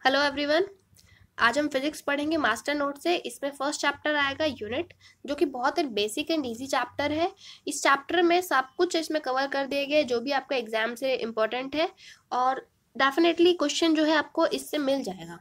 Hello everyone. आज हम physics पढ़ेंगे मास्टर नोट से। इसमें फर्स्ट चैप्टर आएगा यूनिट, जो कि बहुत ही बेसिक एंड इजी चैप्टर है। इस चैप्टर में सब कुछ इसमें कवर कर दिया गया है जो भी आपका एग्जाम से इम्पोर्टेंट है, और डेफिनेटली क्वेश्चन जो है आपको इससे मिल जाएगा।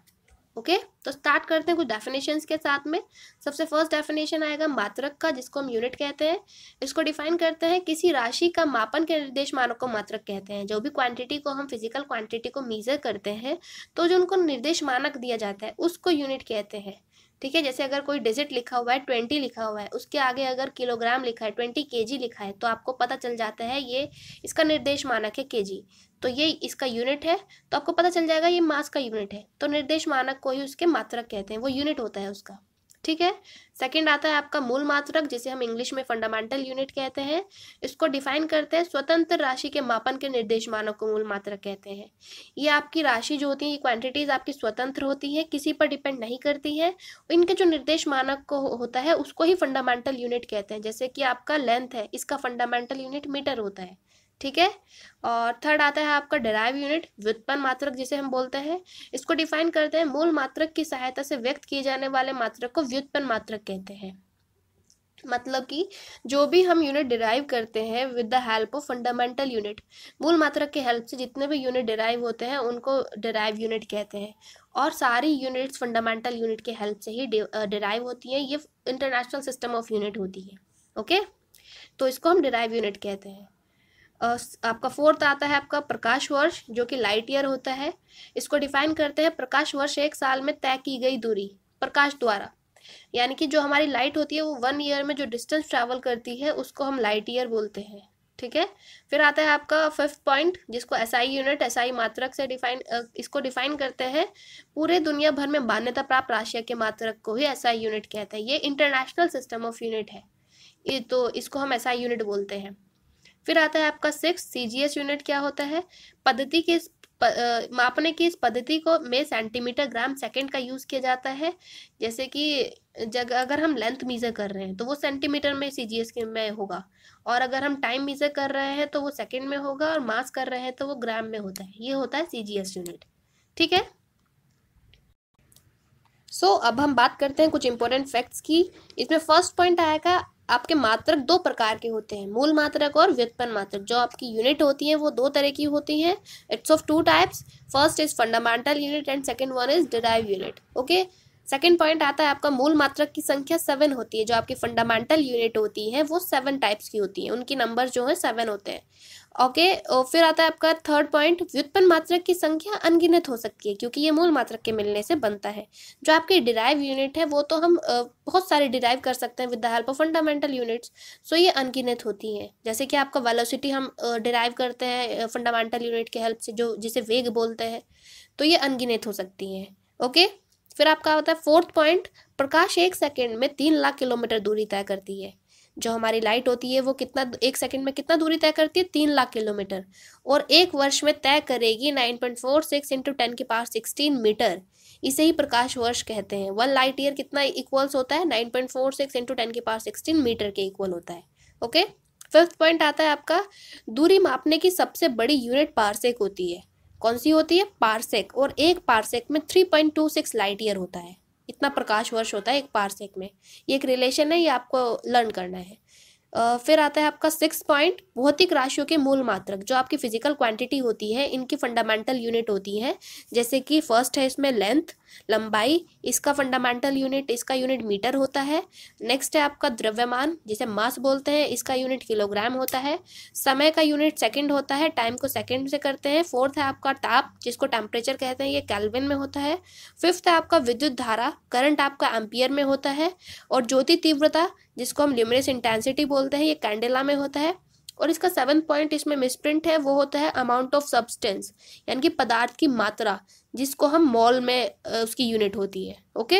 ओके, तो स्टार्ट करते हैं कुछ डेफिनेशंस के साथ में। सबसे फर्स्ट डेफिनेशन आएगा मात्रक का, जिसको हम यूनिट कहते हैं। इसको डिफाइन करते हैं किसी राशि का मापन के निर्देश मानक को मात्रक कहते हैं। जो भी क्वांटिटी को हम फिजिकल क्वांटिटी को मेजर करते हैं, तो जो उनको निर्देश मानक दिया जाता है उसको यूनिट कहते हैं। ठीक है, जैसे अगर कोई डिजिट लिखा हुआ है 20 लिखा हुआ है, उसके आगे अगर किलोग्राम लिखा है 20 kg लिखा है, तो आपको पता चल जाता है ये इसका निर्देश मानक है केजी, तो ये इसका यूनिट है। तो आपको पता चल जाएगा ये मास का यूनिट है, तो निर्देश मानक को ही उसके मात्रक कहते हैं, वो यूनिट होता है उसका। ठीक है। सेकंड आता है आपका मूल मात्रक, जिसे हम इंग्लिश में फंडामेंटल यूनिट कहते हैं। इसको डिफाइन करते हैं स्वतंत्र राशि के मापन के निर्देश मानक को मूल मात्रक कहते हैं। ये आपकी राशि जो होती है, ये क्वांटिटीज आपकी स्वतंत्र होती है, किसी पर डिपेंड नहीं करती है। इनके जो निर्देश मानक को होता है उसको ही फंडामेंटल यूनिट कहते हैं। जैसे कि आपका लेंथ है, इसका फंडामेंटल यूनिट मीटर होता है। ठीक है। और थर्ड आता है आपका डेराइव यूनिट, व्युत्पन्न मात्रक जिसे हम बोलते हैं। इसको डिफाइन करते हैं मूल मात्रक की सहायता से व्यक्त किए जाने वाले मात्रक को व्युत्पन्न मात्रक कहते हैं। मतलब कि जो भी हम यूनिट डिराइव करते हैं with the help of fundamental unit, मूल मात्रक के हेल्प से जितने भी यूनिट डिराइव होते हैं उनको डिराइव यूनिट कहते हैं। और सारी यूनिट्स फंडामेंटल यूनिट के हेल्प से ही डिराइव होती हैं। ये इंटरनेशनल सिस्टम ऑफ यूनिट होती है। ओके, तो इसको हम डिराइव यूनिट कहते हैं। आपका फोर्थ आता है आपका प्रकाश वर्ष, जो कि लाइट ईयर होता है। इसको डिफाइन करते हैं प्रकाश वर्ष एक साल में तय की गई दूरी प्रकाश द्वारा। यानी कि जो हमारी लाइट होती है वो 1 ईयर में जो डिस्टेंस ट्रैवल करती है उसको हम लाइट ईयर बोलते हैं। ठीक है। फिर आता है आपका फिफ्थ पॉइंट, जिसको एसआई यूनिट, एसआई मात्रक से इसको डिफाइन करते हैं पूरे दुनिया भर में मान्यता प्राप्त राशियों के मात्रक को ही एसआई यूनिट कहते हैं। ये इंटरनेशनल सिस्टम ऑफ यूनिट है, ये तो इसको हम एसआई यूनिट बोलते हैं। फिर आता है आपका सिक्स सीजीएस यूनिट। क्या होता है? पद्धति की मापने की इस पद्धति को में सेंटीमीटर ग्राम सेकंड का यूज किया जाता है। जैसे कि अगर हम लेंथ मीजर कर रहे हैं तो वो सेंटीमीटर में सीजीएस के में होगा, और अगर हम टाइम मीजर कर रहे हैं तो वो सेकंड में होगा, और मास कर रहे हैं तो वो ग्राम में होता है। ये होता है सीजीएस यूनिट। ठीक है। अब हम बात करते हैं कुछ इंपॉर्टेंट फैक्ट्स की। इसमें फर्स्ट पॉइंट आएगा आपके मात्रक दो प्रकार के होते हैं, मूल मात्रक और व्युत्पन्न मात्रक। जो आपकी यूनिट होती है वो दो तरह की होती हैं। It's of two types. First is fundamental unit and second one is derive unit. Okay. Second point आता है आपका मूल मात्रक की संख्या 7 होती है। जो आपकी फंडामेंटल यूनिट होती है वो 7 टाइप्स की होती है, उनकी नंबर जो है 7 होते हैं। ओके। और फिर आता है आपका थर्ड पॉइंट, व्युत्पन्न मात्रक की संख्या अनगिनत हो सकती है, क्योंकि ये मूल मात्रक के मिलने से बनता है। जो आपकी डिराइव यूनिट है वो तो हम बहुत सारे डिराइव कर सकते हैं with the help of fundamental units. ये अनगिनत होती हैं। जैसे कि आपका वेलोसिटी हम डिराइव करते हैं फंडामेंटल यूनिट के हेल्प से, जो जिसे वेग बोलते हैं, तो ये अनगिनत हो सकती हैं। ओके। फिर आपका होता है फोर्थ पॉइंट, प्रकाश 1 सेकेंड में 3 लाख किलोमीटर दूरी तय करती है। जो हमारी लाइट होती है वो कितना 1 सेकंड में कितना दूरी तय करती है? 3 लाख किलोमीटर। और एक वर्ष में तय करेगी 9.46 इंटू 10⁻16 मीटर। इसे ही प्रकाश वर्ष कहते हैं। 1 लाइट ईयर कितना इक्वल्स होता है? 9.46 इंटू 10⁻16 मीटर के इक्वल होता है। ओके। फिफ्थ पॉइंट आता है आपका, दूरी मापने की सबसे बड़ी यूनिट पारसेक होती है। कौन सी होती है? पारसेक। और एक पारसेक में 3.26 लाइट ईयर होता है। इतना प्रकाश वर्ष होता है एक पारसेक में। ये एक रिलेशन है, ये आपको लर्न करना है। फिर आता है आपका 6 पॉइंट, भौतिक राशियों के मूल मात्रक। जो आपकी फिजिकल क्वांटिटी होती है इनकी फंडामेंटल यूनिट होती है। जैसे कि फर्स्ट है इसमें लेंथ, लंबाई, इसका फंडामेंटल यूनिट, इसका यूनिट मीटर होता है। नेक्स्ट है आपका द्रव्यमान, जिसे मास बोलते हैं, इसका यूनिट किलोग्राम होता है। समय का यूनिट सेकंड होता है, टाइम को सेकंड से करते हैं। फोर्थ है आपका ताप, जिसको टेम्परेचर कहते हैं, ये केल्विन में होता है। फिफ्थ है आपका विद्युत धारा, करंट आपका एम्पियर में होता है। और ज्योति तीव्रता, जिसको हम ल्यूमिनस इंटेंसिटी बोलते हैं, ये कैंडेला में होता है। और इसका 7th पॉइंट इसमें मिसप्रिंट है, वो होता है अमाउंट ऑफ सब्सटेंस, यानी कि पदार्थ की मात्रा, जिसको हम मॉल में उसकी यूनिट होती है। ओके।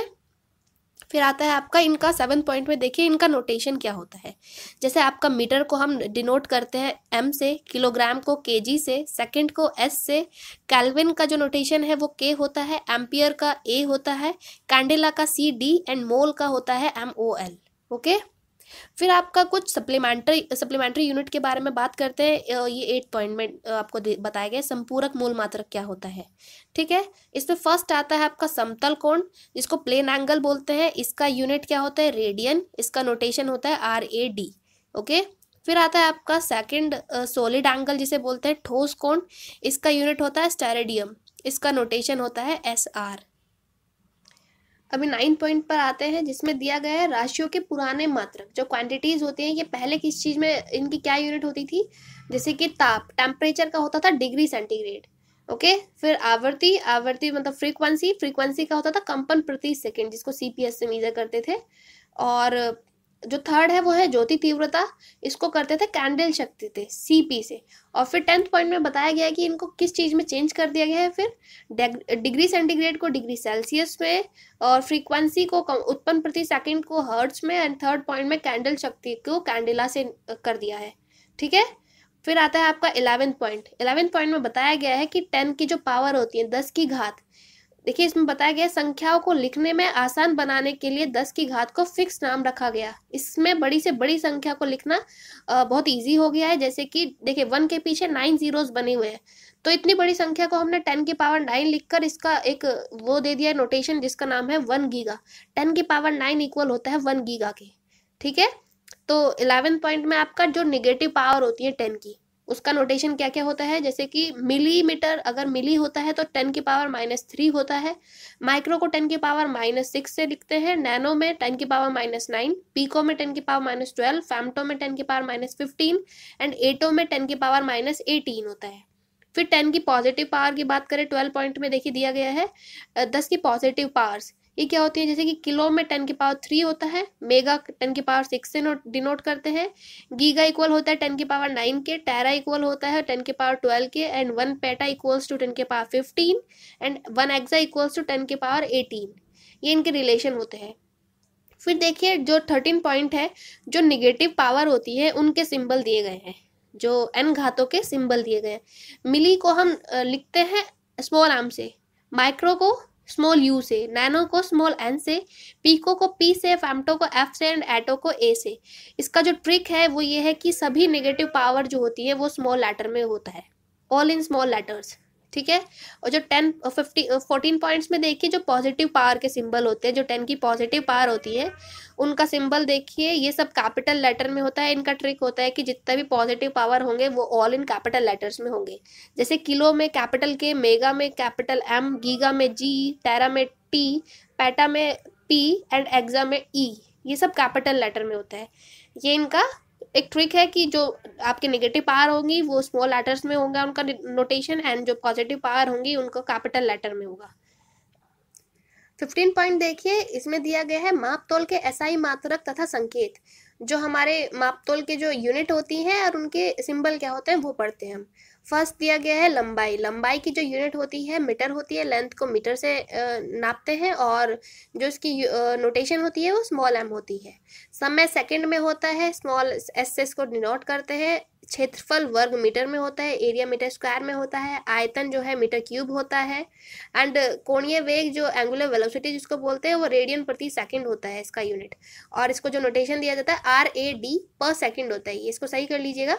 फिर आता है आपका इनका 7th पॉइंट में देखिए इनका नोटेशन क्या होता है। जैसे आपका मीटर को हम डिनोट करते हैं एम से, किलोग्राम को केजी से, सेकंड को एस से, केल्विन का जो नोटेशन है वो के होता है, एम्पियर का ए होता है, कैंडेला का सी डी, एंड मोल का होता है MOL। ओके। फिर आपका कुछ सप्लीमेंट्री यूनिट के बारे में बात करते हैं। ये 8 पॉइंट में आपको बताया गया संपूरक मूल मात्रक क्या होता है। ठीक है, इसमें फर्स्ट आता है आपका समतल कोण, जिसको प्लेन एंगल बोलते हैं। इसका यूनिट क्या होता है, रेडियन। इसका नोटेशन होता है RAD। ओके, फिर आता है आपका सेकंड सॉलिड एंगल, जिसे बोलते हैं ठोस कोण। इसका यूनिट होता है स्टेरेडियम। इसका नोटेशन होता है SR। अभी 9 पॉइंट पर आते हैं, जिसमें दिया गया है राशियों के पुराने मात्रक। जो क्वांटिटीज होती हैं, ये पहले किस चीज में इनकी क्या यूनिट होती थी, जैसे कि ताप, टेम्परेचर का होता था डिग्री सेंटीग्रेड। ओके, फिर आवर्ती मतलब फ्रीक्वेंसी का होता था कंपन प्रति सेकंड, जिसको CPS से मेजर करते थे। और जो थर्ड है वो है ज्योति तीव्रता, इसको करते थे कैंडल शक्ति थे CP से। और फिर 10th पॉइंट में बताया गया है कि इनको किस चीज में चेंज कर दिया गया है। फिर डिग्री सेंटीग्रेड को डिग्री सेल्सियस में, और फ्रीक्वेंसी को उत्पन्न प्रति सेकंड को हर्ट्ज में, एंड थर्ड पॉइंट में कैंडल शक्ति को कैंडेला से कर दिया है। ठीक है, फिर आता है आपका 11th पॉइंट। 11th पॉइंट में बताया गया है कि 10 की जो पावर होती है 10 की घात, देखिए इसमें बताया गया संख्याओं को लिखने में आसान बनाने के लिए 10 की घात को फिक्स नाम रखा गया। इसमें बड़ी से बड़ी संख्या को लिखना बहुत इजी हो गया है। जैसे कि देखिए 1 के पीछे 9 जीरोस बने हुए हैं, तो इतनी बड़ी संख्या को हमने 10 की पावर 9 लिखकर इसका एक वो दे दिया नोटेशन, जिसका नाम है 1 गीगा। 10 की पावर 9 इक्वल होता है 1 गीगा के। ठीक है, तो 11th पॉइंट में आपका जो निगेटिव पावर होती है 10 की, उसका नोटेशन क्या क्या होता है, जैसे कि मिलीमीटर अगर मिली होता है तो 10 की पावर -3 होता है। माइक्रो को 10 की पावर -6 से लिखते हैं। नैनो में 10 की पावर -9, पीको में 10 की पावर -12, फैम्टो में 10 की पावर -15, एंड एटो में 10 की पावर -18 होता है। फिर 10 की पॉजिटिव पावर की बात करें 12 पॉइंट में, देखिए दिया गया है 10 की पॉजिटिव पावर्स, ये क्या होती है, जैसे कि किलो में 10 की पावर 3 होता है, मेगा 10 की पावर 6 से डिनोट करते हैं, गीगा इक्वल होता है 10 की पावर 9 के, टेरा इक्वल होता है 10 की पावर 12 के, एंड 1 पेटा इक्वल्स टू 10 की power 15, and 1 AXA equals to 10 की पावर 18। ये इनके रिलेशन होते हैं। फिर देखिए जो 13 पॉइंट है, जो निगेटिव पावर होती है उनके सिंबल दिए गए हैं, जो n घातों के सिंबल दिए गए हैं। मिली को हम लिखते हैं स्मॉल m से, माइक्रो को स्मॉल u से, नैनो को स्मॉल n से, पीको को p से, फैम्टो को f से, एंड एटो को a से। इसका जो ट्रिक है वो ये है कि सभी नेगेटिव पावर जो होती है वो स्मॉल लेटर में होता है, ऑल इन स्मॉल लेटर्स। ठीक है, और जो 14 पॉइंट्स में देखिए जो पॉजिटिव पावर के सिंबल होते हैं, जो 10 की पॉजिटिव पावर होती है उनका सिंबल देखिए, ये सब कैपिटल लेटर में होता है। इनका ट्रिक होता है कि जितने भी पॉजिटिव पावर होंगे वो ऑल इन कैपिटल लेटर्स में होंगे। जैसे किलो में कैपिटल K, मेगा में कैपिटल M, गीगा में G, टेरा में T, पेटा में P, एंड एक्सा में E। ये सब कैपिटल लेटर में होता है। ये इनका एक ट्रिक है कि जो आपके नेगेटिव पावर होंगी वो स्मॉल लेटर्स में होगा उनका नोटेशन, एंड जो पॉजिटिव पावर होंगी उनको कैपिटल लेटर में होगा। 15 पॉइंट देखिए, इसमें दिया गया है मापतोल के SI मात्रक तथा संकेत। जो हमारे मापतोल के जो यूनिट होती हैं और उनके सिंबल क्या होते हैं वो पढ़ते हैं हम। फर्स्ट दिया गया है लंबाई। लंबाई की जो यूनिट होती है मीटर होती है, लेंथ को मीटर से नापते हैं, और जो इसकी नोटेशन होती है वो स्मॉल m होती है। समय सेकंड में होता है, स्मॉल s से इसको डिनोट करते हैं। क्षेत्रफल वर्ग मीटर में होता है, एरिया मीटर स्क्वायर में होता है। आयतन जो है मीटर क्यूब होता है। एंड कोणीय वेग जो एंगुलर वेलोसिटी जिसको बोलते हैं वो रेडियन प्रति सेकंड होता है इसका यूनिट। और इसको जो नोटेशन दिया जाता है RAD पर सेकंड होता है, ये इसको सही कर लीजिएगा।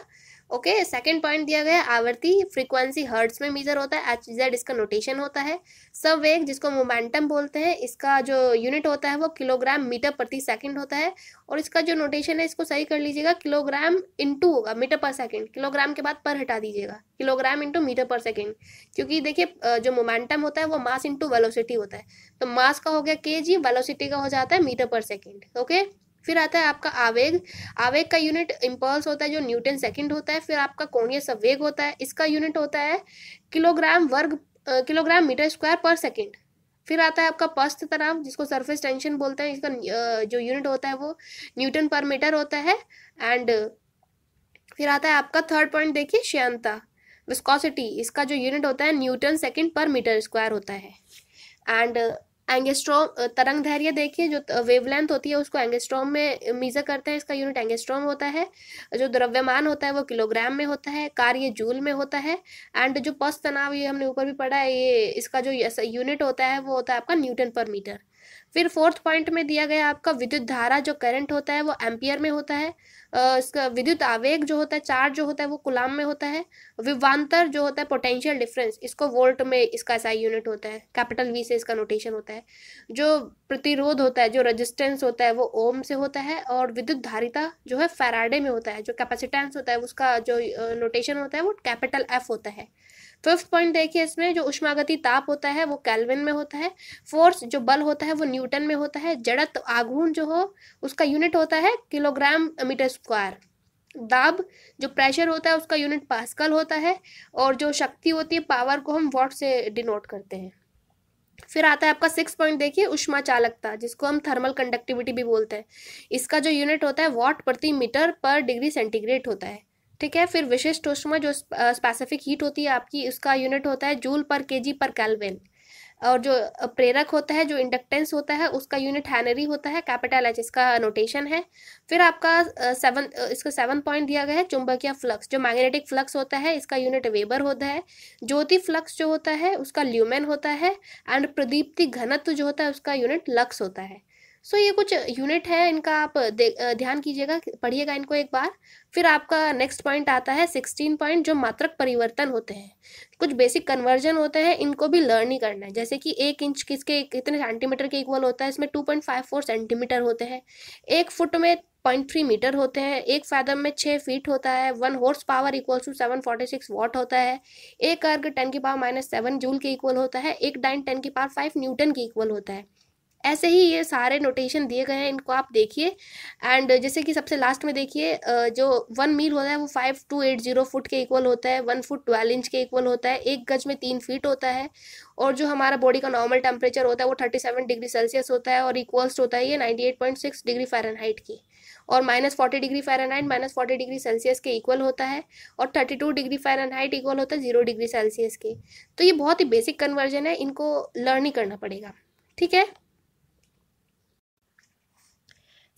ओके, सेकंड पॉइंट दिया गया है आवर्ती फ्रीक्वेंसी हर्ट्ज में मेजर होता है, HZ इसका नोटेशन होता है। संवेग जिसको मोमेंटम बोलते हैं, इसका जो यूनिट होता है वो किलोग्राम मीटर प्रति सेकंड होता है, और इसका जो नोटेशन है इसको सही कर लीजिएगा, किलोग्राम इंटू होगा मीटर पर सेकंड, किलोग्राम के बाद पर हटा दीजिएगा, किलोग्राम इंटू मीटर पर सेकंड। क्योंकि देखिए जो मोमेंटम होता है वो मास इंटू वेलोसिटी होता है, तो मास का हो गया kg, वेलोसिटी का हो जाता है मीटर पर सेकंड। ओके, फिर आता है आपका आवेग। आवेग का यूनिट इम्पल्स होता है जो न्यूटन सेकंड होता है। फिर आपका कोणीय संवेग होता है, इसका यूनिट होता है किलोग्राम मीटर स्क्वायर पर सेकंड। फिर आता है आपका पस्थ तनाव जिसको सरफेस टेंशन बोलते हैं, इसका जो यूनिट होता है वो न्यूटन पर मीटर होता है। एंड फिर आता है आपका थर्ड पॉइंट देखिए श्यानता, विस्कोसिटी, इसका जो यूनिट होता है न्यूटन सेकंड पर मीटर स्क्वायर होता है। एंड एंगस्ट्रॉम तरंग दैर्घ्य देखिए, जो वेवलेंथ होती है उसको एंगस्ट्रॉम में मेजर करते हैं, इसका यूनिट एंगस्ट्रॉम होता है। जो द्रव्यमान होता है वो किलोग्राम में होता है, कार्य जूल में होता है। एंड जो पस्थ तनाव, ये हमने ऊपर भी पढ़ा है, ये इसका जो यूनिट होता है वो होता है आपका न्यूटन पर मीटर। फिर फोर्थ पॉइंट में दिया गया आपका विद्युत धारा जो करंट होता है वो एम्पियर में होता है। इसका विद्युत आवेग जो होता है, चार्ज जो होता है वो कूलाम में होता है। विभवांतर जो होता है, पोटेंशियल डिफरेंस, इसको वोल्ट में इसका एसआई यूनिट होता है, कैपिटल वी से इसका नोटेशन होता है। जो प्रतिरोध होता है, जो रेजिस्टेंस होता है वो ओम से होता है। और विद्युत धारिता जो है फैराडे में होता है। जो कैपेसिटेंस होता है उसका जो नोटेशन होता है वो कैपिटल एफ होता है। फिफ्थ पॉइंट देखिए, इसमें जो उष्मागति ताप होता है वो केल्विन में होता है। फोर्स जो बल होता है वो न्यूटन में होता है। जड़त्व आघूर्ण जो हो उसका यूनिट होता है किलोग्राम मीटर स्क्वायर। दाब जो प्रेशर होता है उसका यूनिट पास्कल होता है। और जो शक्ति होती है, पावर को हम वॉट से डिनोट करते हैं। फिर आता है आपका सिक्स पॉइंट देखिए, उष्मा चालकता, जिसको हम थर्मल कंडक्टिविटी भी बोलते हैं। इसका जो यूनिट होता है वॉट प्रति मीटर पर डिग्री सेंटीग्रेड होता है। ठीक है। फिर विशिष्ट उष्मा जो स्पेसिफिक हीट होती है आपकी, उसका यूनिट होता है जूल पर केजी पर केल्विन। और जो प्रेरक होता है, जो इंडक्टेंस होता है, उसका यूनिट हेनरी होता है, कैपिटल एच इसका नोटेशन है। फिर आपका इसका 7 पॉइंट दिया गया है, चुंबकीय फ्लक्स, जो मैग्नेटिक फ्लक्स होता है इसका यूनिट वेबर होता है। ज्योति फ्लक्स जो होता है उसका ल्यूमेन होता है। एंड प्रदीप्ति घनत्व जो होता है उसका यूनिट लक्स होता है। सो ये कुछ यूनिट है, इनका आप ध्यान कीजिएगा, पढ़िएगा इनको एक बार। फिर आपका नेक्स्ट पॉइंट आता है 16 पॉइंट, जो मात्रक परिवर्तन होते हैं। कुछ बेसिक कन्वर्जन होते हैं, इनको भी लर्न ही करना है। जैसे कि 1 इंच किसके कितने सेंटीमीटर के इक्वल होता है, इसमें 2.54 सेंटीमीटर होते हैं। 1 फुट में 0.3 मीटर होते हैं। 1 फैदम में 6 फीट होता है। 1 horse power equal to 746 watt होता है। 1 अर्ग 10⁻⁻7 जूल के इक्वल होता है। 1 डाइन 10⁵ न्यूटन के इक्वल होता है। ऐसे ही ये सारे नोटेशन दिए गए हैं, इनको आप देखिए। एंड जैसे कि सबसे लास्ट में देखिए, जो 1 मील होता है वो 5280 फुट के इक्वल होता है। 1 फुट 12 इंच के इक्वल होता है। 1 गज में 3 फीट होता है। और जो हमारा बॉडी का नॉर्मल टेम्परेचर होता है वो 37 डिग्री सेल्सियस होता है। और इक्वल्स होता है ये 98.6 डिग्री फ़ारेनहाइट की। और -40 डिग्री फ़ारेनहाइट -40 डिग्री सेल्सियस के इक्वल होता है। और 32 डिग्री फ़ारेनहाइट इक्वल होता है 0 डिग्री सेल्सियस के। तो ये बहुत ही बेसिक कन्वर्जन है, इनको लर्न ही करना पड़ेगा। ठीक है।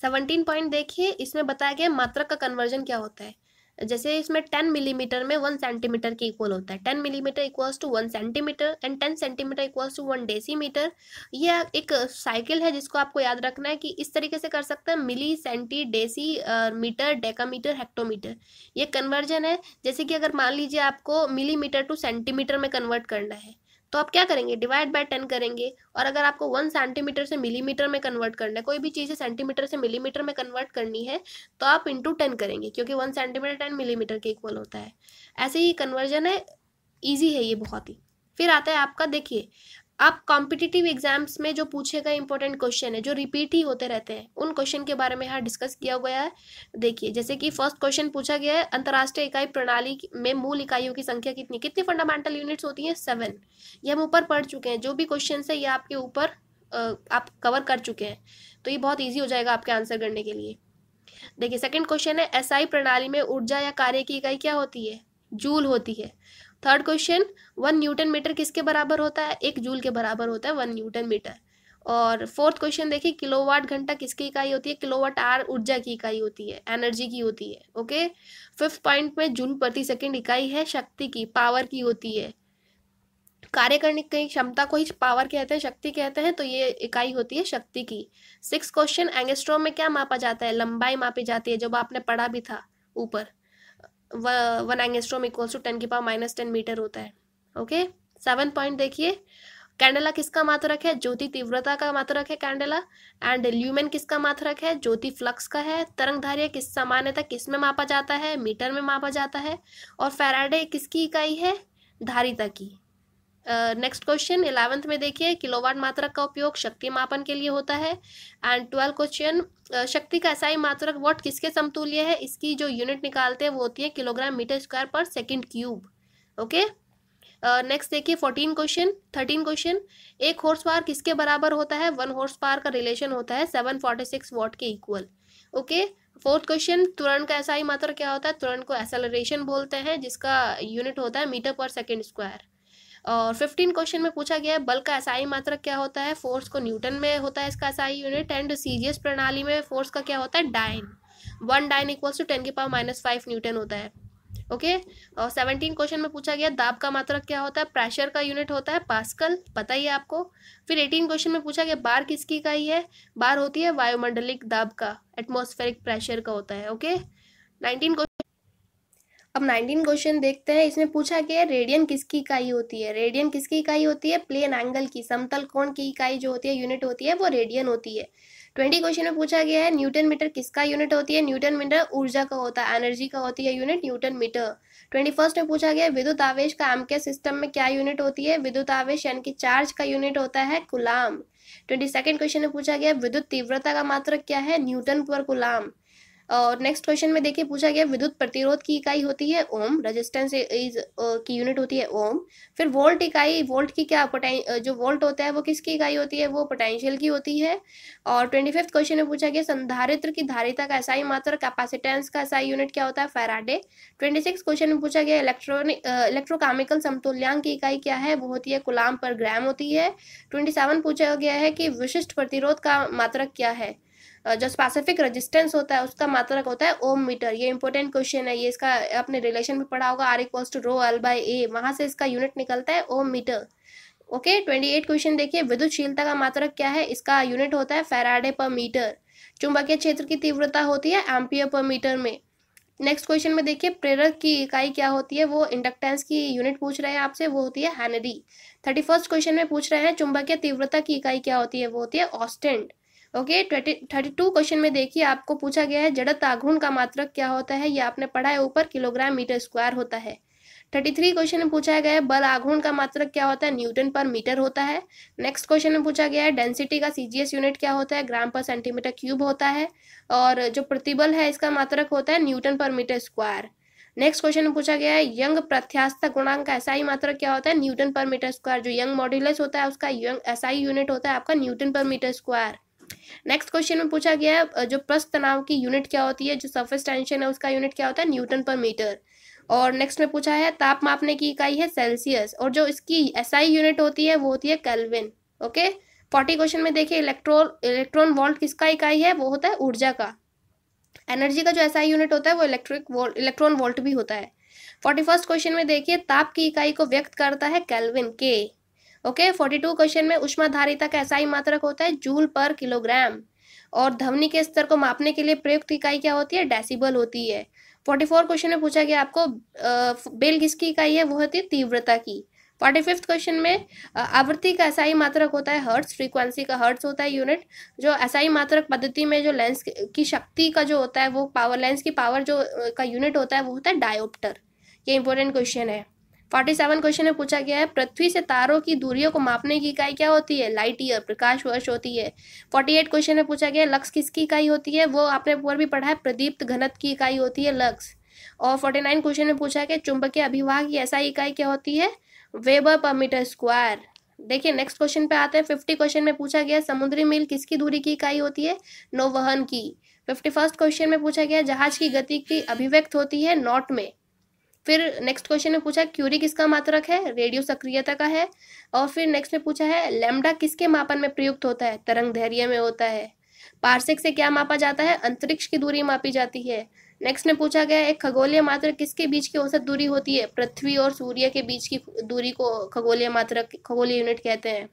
17 पॉइंट देखिए, इसमें बताया गया मात्रक का कन्वर्जन क्या होता है। जैसे इसमें 10 मिलीमीटर में 1 सेंटीमीटर के इक्वल होता है। 10 millimetre equals to 1 centimetre and 10 centimetre equals to 1 decimetre. ये एक साइकिल है जिसको आपको याद रखना है कि इस तरीके से कर सकते हैं, milli, centi, deci, metre, decametre, hectometre. ये कन्वर्जन है। जैसे कि अगर मान लीजिए आपको मिलीमीटर टू सेंटीमीटर में कन्वर्ट करना है तो आप क्या करेंगे, डिवाइड बाय 10 करेंगे। और अगर आपको 1 सेंटीमीटर से मिलीमीटर में कन्वर्ट करना है, कोई भी चीज़ सेंटीमीटर से मिलीमीटर में कन्वर्ट करनी है, तो आप इंटू 10 करेंगे, क्योंकि 1 सेंटीमीटर 10 मिलीमीटर के इक्वल होता है। ऐसे ही कन्वर्जन है, ईजी है ये बहुत ही। फिर आता है आपका, देखिए आप कॉम्पिटिटिव एग्जाम्स में जो पूछेगा इंपॉर्टेंट क्वेश्चन है, जो रिपीट ही होते रहते हैं, उन क्वेश्चन के बारे में यहाँ डिस्कस किया गया है। देखिए, जैसे कि फर्स्ट क्वेश्चन पूछा गया है, अंतर्राष्ट्रीय इकाई प्रणाली में मूल इकाइयों की संख्या कितनी, कितनी फंडामेंटल यूनिट्स होती हैं, 7। ये हम ऊपर पढ़ चुके हैं। जो भी क्वेश्चन है ये आपके ऊपर आप कवर कर चुके हैं, तो ये बहुत ईजी हो जाएगा आपके आंसर करने के लिए। देखिए सेकंड क्वेश्चन है, एसआई प्रणाली में ऊर्जा या कार्य की इकाई क्या होती है, जूल होती है। थर्ड क्वेश्चन, 1 न्यूटन मीटर किसके बराबर होता है, 1 जूल के बराबर होता है 1 न्यूटन मीटर। और फोर्थ क्वेश्चन देखिए, किलोवाट घंटा किसकी इकाई होती है, किलोवाट आवर ऊर्जा की इकाई होती है, एनर्जी की होती है। ओके। फिफ्थ पॉइंट में जूल प्रति सेकंड इकाई है शक्ति की, पावर की होती है। कार्य करने की क्षमता को ही पावर कहते हैं, शक्ति कहते हैं, तो ये इकाई होती है शक्ति की। सिक्स क्वेश्चन, एंगस्ट्रॉम में क्या मापा जाता है, लंबाई मापी जाती है, जब आपने पढ़ा भी था ऊपर। 1 एंगस्ट्रॉम इक्वल्स टू 10⁻⁻10 मीटर होता है। ओके। 7 पॉइंट देखिए, कैंडेला किसका मात्रक है, ज्योति तीव्रता का मात्रक है कैंडेला। एंड ल्यूमेन किसका मात्रक है, ज्योति फ्लक्स का है। तरंग दैर्घ्य किस सामान्यतः किस में मापा जाता है, मीटर में मापा जाता है। और फैराडे किसकी इकाई है, धारिता की। नेक्स्ट क्वेश्चन 11th में देखिए, किलोवाट मात्रक का उपयोग शक्ति मापन के लिए होता है। एंड 12th क्वेश्चन, शक्ति का एसआई मात्रक वॉट किसके समतुल्य है, इसकी जो यूनिट निकालते हैं वो होती है किलोग्राम मीटर स्क्वायर पर सेकंड क्यूब। ओके। नेक्स्ट देखिए 13 क्वेश्चन, 1 हॉर्स पावर किसके बराबर होता है, 1 हॉर्स पावर का रिलेशन होता है 746 वॉट के इक्वल। ओके। फोर्थ क्वेश्चन, त्वरण का एसआई मात्रक क्या होता है, त्वरण को एक्सेलरेशन बोलते हैं, जिसका यूनिट होता है मीटर पर सेकेंड स्क्वायर। और 15 क्वेश्चन में पूछा गया है, बल का एसआई मात्रक क्या होता है, फोर्स को न्यूटन में होता है इसका एसआई यूनिट। एंड सीजीएस प्रणाली में फोर्स का क्या होता है, dyne. 1 dyne equals to 10⁻⁻5 newton होता है। ओके। और 17 क्वेश्चन में पूछा गया दाब का मात्रक क्या होता है, प्रेशर का यूनिट होता है पास्कल, पता ही है आपको। फिर 18 क्वेश्चन में पूछा गया बार किसकी इकाई है, बार होती है वायुमंडलिक दाब का, एटमॉस्फेरिक प्रेशर का होता है। Okay 19 question. अब 19 क्वेश्चन देखते हैं, इसमें पूछा गया रेडियन किसकी इकाई होती है, रेडियन किसकी इकाई होती है, प्लेन एंगल की, समतल कोण की इकाई जो होती है यूनिट होती है वो रेडियन होती है। 20 क्वेश्चन में पूछा गया है न्यूटन मीटर किसका यूनिट होती है, न्यूटन मीटर ऊर्जा का होता है, एनर्जी का होती है यूनिट न्यूटन मीटर। 21 में पूछा गया विद्युत आवेश का एम्पीयर सिस्टम में क्या यूनिट होती है, विद्युत आवेश यानी कि चार्ज का यूनिट होता है कूलाम। 22 क्वेश्चन में पूछा गया विद्युत तीव्रता का मात्रक क्या है, न्यूटन पर कूलाम। और नेक्स्ट क्वेश्चन में देखिए पूछा गया विद्युत प्रतिरोध की इकाई होती है ओम, रेजिस्टेंस इज की यूनिट होती है ओम। फिर वोल्ट इकाई, वोल्ट की क्या जो वोल्ट होता है वो किसकी इकाई होती है, वो पोटेंशियल की होती है। और 25 क्वेश्चन में पूछा गया संधारित्र की धारिता का एसआई मात्रक, कैपेसिटेंस का एसआई यूनिट क्या होता है, फैराडे। 26 क्वेश्चन में पूछा गया इलेक्ट्रोकेमिकल समतुल्यांक की इकाई क्या है, वो होती है कूलाम पर ग्राम होती है। 27 पूछा गया है कि विशिष्ट प्रतिरोध का मात्रक क्या है, जो स्पेसिफिक रेजिस्टेंस होता है उसका मात्रक होता है ओम मीटर। ये इंपॉर्टेंट क्वेश्चन है, ये इसका आपने रिलेशन में पढ़ा होगा, R=ρ/a, वहां से इसका यूनिट निकलता है ओम मीटर। ओके 28 क्वेश्चन देखिए विद्युतशीलता का मात्रक क्या है, इसका यूनिट होता है फैराडे पर मीटर। चुंबकीय क्षेत्र की तीव्रता होती है एम्पियर पर मीटर में। नेक्स्ट क्वेश्चन में देखिए प्रेरक की इकाई क्या होती है, वो इंडक्टेंस की यूनिट पूछ रहे हैं आपसे, वो होती है हेनरी। 31 क्वेश्चन में पूछ रहे हैं चुंबकीय तीव्रता की इकाई क्या होती है, वो होती है ऑस्टेंड। ओके 32 क्वेश्चन में देखिए आपको पूछा गया है जड़त्व आघूर्ण का मात्रक क्या होता है, ये आपने पढ़ा है ऊपर, किलोग्राम मीटर स्क्वायर होता है। 33 क्वेश्चन में पूछा गया है बल आघूर्ण का मात्रक क्या होता है, न्यूटन पर मीटर होता है। नेक्स्ट क्वेश्चन में पूछा गया है डेंसिटी का सीजीएस यूनिट क्या होता है, ग्राम पर सेंटीमीटर क्यूब होता है। और जो प्रतिबल है इसका मात्रक होता है न्यूटन पर मीटर स्क्वायर। नेक्स्ट क्वेश्चन में पूछा गया है यंग प्रत्यास्थता गुणांक का एसआई मात्रक क्या होता है, न्यूटन पर मीटर स्क्वायर। जो यंग मॉड्यूलस होता है उसका यंग एसआई यूनिट होता है आपका न्यूटन पर मीटर स्क्वायर। नेक्स्ट क्वेश्चन में पूछा गया है जो पृष्ठ तनाव की यूनिट क्या होती है, जो सरफेस टेंशन है उसका यूनिट क्या होता है, न्यूटन पर मीटर। और नेक्स्ट में पूछा है ताप मापने की इकाई है सेल्सियस, और जो इसकी एसआई यूनिट होती है वो होती है केल्विन। ओके 40 क्वेश्चन में देखिए इलेक्ट्रॉन वोल्ट किसका इकाई है, वो होता है ऊर्जा का। एनर्जी का जो एसआई यूनिट होता है वो इलेक्ट्रॉन वोल्ट भी होता है। 41 क्वेश्चन में देखिए ताप की इकाई को व्यक्त करता है केल्विन के। ओके 42 क्वेश्चन में ऊष्माधारिता का एसआई मात्रक होता है जूल पर किलोग्राम। और ध्वनि के स्तर को मापने के लिए प्रयुक्त इकाई क्या होती है, डेसिबल होती है। 44 क्वेश्चन में पूछा गया आपको बेल किसकी इकाई है, वो होती है तीव्रता की। 45 क्वेश्चन में आवृत्ति का एसआई मात्रक होता है हर्ट्ज, फ्रीक्वेंसी का हर्ट्ज होता है यूनिट। जो एसआई मात्रक पद्धति में जो लेंस की शक्ति का जो होता है वो पावर, लेंस की पावर जो का यूनिट होता है वो होता है डायोप्टर। ये इंपॉर्टेंट क्वेश्चन है। 47 क्वेश्चन में पूछा गया है पृथ्वी से तारों की दूरियों को मापने की इकाई क्या होती है, लाइट ईयर, प्रकाश वर्ष होती है। 48 क्वेश्चन में पूछा गया लक्स किसकी इकाई होती है, वो आपने ऊपर भी पढ़ा है, प्रदीप्त घनत्व की इकाई होती है लक्स। और 49 क्वेश्चन में पूछा गया चुंबकीय अभिवाह की एसआई इकाई क्या होती है, वेबर पर मीटर स्क्वायर। देखिए नेक्स्ट क्वेश्चन पे आते हैं। 50 क्वेश्चन में पूछा गया समुद्री मील किसकी दूरी की इकाई होती है, नौवहन की। 51 क्वेश्चन में पूछा गया जहाज की गति की अभिव्यक्त होती है नॉट में। फिर नेक्स्ट क्वेश्चन में पूछा क्यूरी किसका मात्रक है, रेडियो सक्रियता का है। और फिर नेक्स्ट में पूछा है लैम्डा किसके मापन में प्रयुक्त होता है, तरंग दैर्घ्य में होता है। पार्सेक से क्या मापा जाता है, अंतरिक्ष की दूरी मापी जाती है। नेक्स्ट में पूछा गया एक खगोलीय मात्रक किसके बीच की औसत दूरी होती है, पृथ्वी और सूर्य के बीच की दूरी को खगोलीय मात्रक, खगोलीय यूनिट कहते हैं।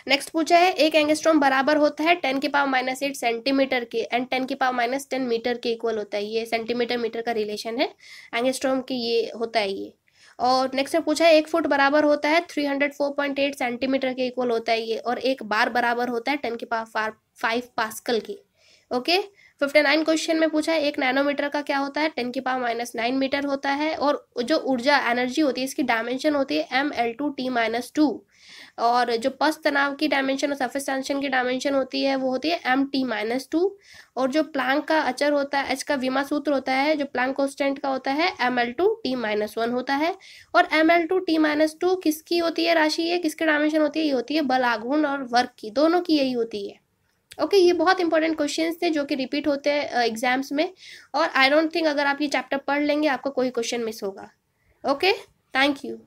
नेक्स्ट पूछा है एक एंगस्ट्रॉम बराबर होता है 10⁻⁸ सेंटीमीटर के, एंड 10⁻⁻10 मीटर के इक्वल होता है। ये सेंटीमीटर मीटर का रिलेशन है, एंगस्ट्रॉम की ये होता है ये। और नेक्स्ट में पूछा है 1 फुट बराबर होता है 304.8 सेंटीमीटर के इक्वल होता है ये। और 1 बार बराबर होता है 10⁵ पास्कल के। ओके 59 क्वेश्चन में पूछा है 1 नैनोमीटर का क्या होता है, 10⁻⁹ मीटर होता है। और जो ऊर्जा एनर्जी होती है इसकी डायमेंशन होती है mL2T-2। और जो पस तनाव की डायमेंशन और सरफेस टेंशन की डायमेंशन होती है वो होती है MT-2। और जो प्लांक का अचर होता है, एच का विमा सूत्र होता है, जो प्लांक कांस्टेंट का होता है mL2T-1 होता है। और mL2T-2 किसकी होती है राशि, है किसकी डायमेंशन होती है, ये होती है बल आघूर्ण और वर्क की, दोनों की यही होती है। ओके ये बहुत इंपॉर्टेंट क्वेश्चंस थे जो कि रिपीट होते हैं एग्जाम्स में। और आई डोंट थिंक अगर आप ये चैप्टर पढ़ लेंगे आपका कोई क्वेश्चन मिस होगा। Okay thank you.